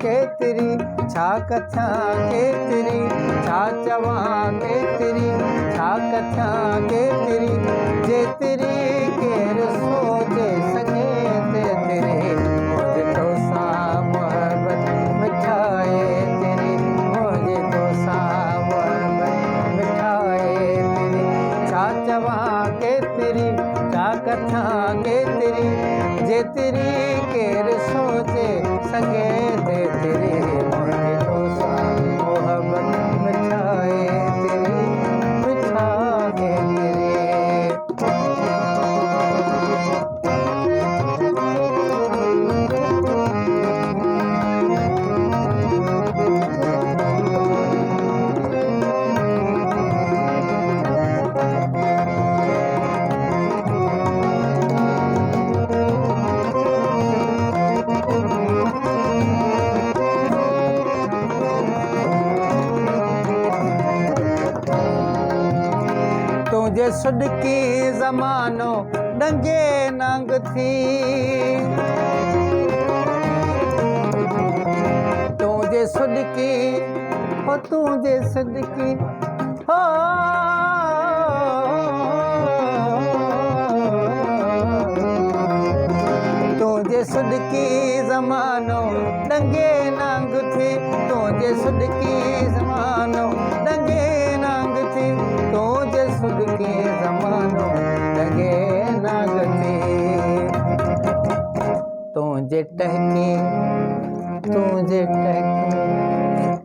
केतिरी छा कथा केतिरी छा चवा केतिरी छा कथा केतिरी जेतिरी केर सोचे सके तेतिरी मुझे तो सा मोहब्बत मिठाए तेरी मुझे तो सा मोहब्बत मिठाए तेरी छा चवा केतिरी छा कथा केतिरी जेतिरी केर सोचे सके तेतिरी मुझे तो सा मोहब्बत मिठाए तेरी मिठाए तेरी। तुझे सुडकी ज़मानो डंगे नंग थी तुझे सुडकी हो तुझे सुडकी हो तुझे सुडकी ज़मानो डंगे नंग थी तुझे सुडकी ज़मानो डंगे नंग थी तुझे सुडकी ज़मानो डंगे नंग थी तुझे टहकी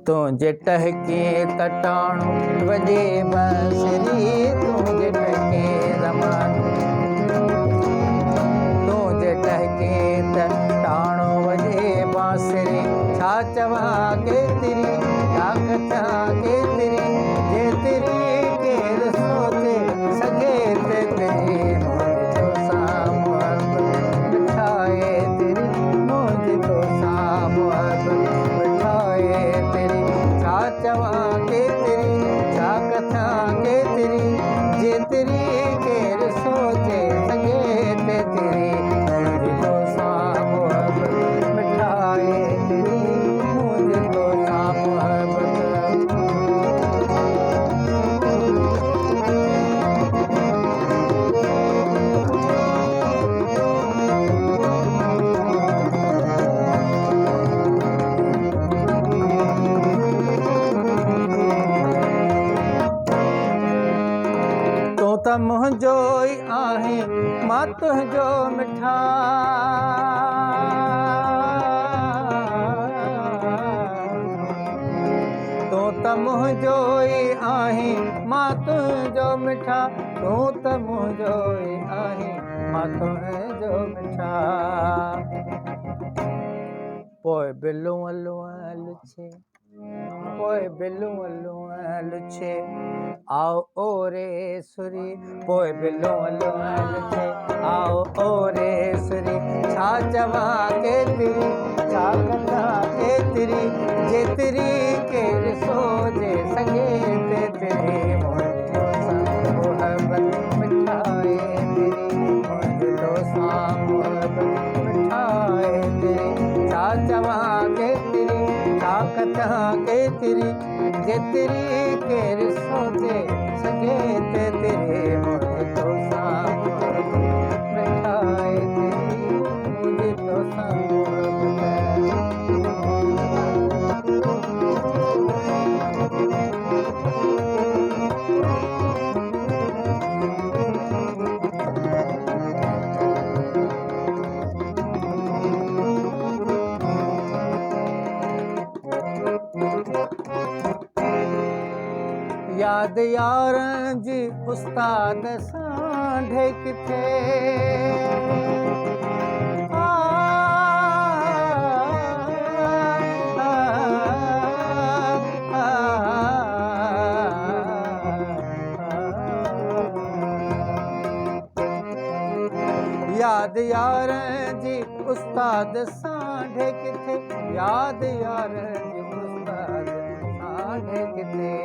तुझे टहकी तटाणो वजे बसरी तुझे टहकी ज़मानो तुझे टहकी तटाणो वजे बांसरी छा चवा केतिरी छा कथा केतिरी जेतिरी केर सोचे सके तेतिरी मुझे तो सा मोहब्बत मिठाए तेरी मुझे तो सा मोहब्बत मिठाए तेरी छा चवा केतिरी छा कथा केतिरी जेतिरी केर सोचे सके तेतिरी मुझे तो सा मोहब्बत मिठाए तेरी मुझे तो सा मोहब्बत। तो त मुंहिंजो ई आहे मां तुंहिंजो मिठा तो त मुंहिंजो ई आहे मां तुंहिंजो मिठा तो त मुंहिंजो ई आहे मां तुंहिंजो मिठा पोइ बिलूं लुछे पोइ बिलूं लुछे आओ ओरे सुरी पोइ बिलूं लुछे आओ ओरे सुरी छा चवा केतिरी छा कथा केतिरी जेतिरी केर सोचे सके तेतिरी मुझे तो सा मोहब्बत मिठाए तेरी मुझे तो सा मोहब्बत मिठाए तेरी छा चवा केतिरी छा कथा केतिरी जेतिरी केर सोचे सके तेतिरी मुझे तो सा मोहब्बत मिठाए तेरी मुझे तो सा याद यारन जी उस्ताद सांढे किथे याद यारन जी उस्ताद सांढे किथे याद यारन जी उस्ताद सांढे किथे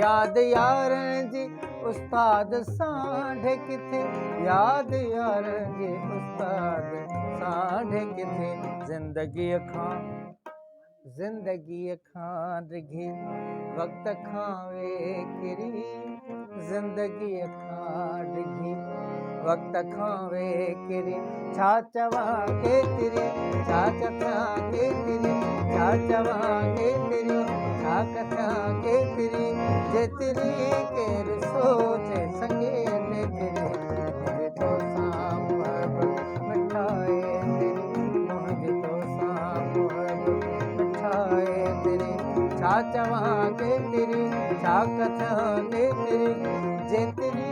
याद यारन जी उस्ताद सांढे किथे याद यार जे उस्ताद सांढे किथे ज़िंदगी खां डिघी वक्त खां वेकिरी ज़िंदगी खां डिघी वक्त खां वेकिरी छा चवां केतिरी छा कथां केतिरी छा चवां केतिरी छा कथां केतिरी जेतिरी केरु सोचे संगे तेतिरी मुझे तो सां मोहब्बत मिठाए तेरी मुझे तो सां मोहब्बत मिठाए तेरी छा चवां केतिरी छा कथां केतिरी जेतिरी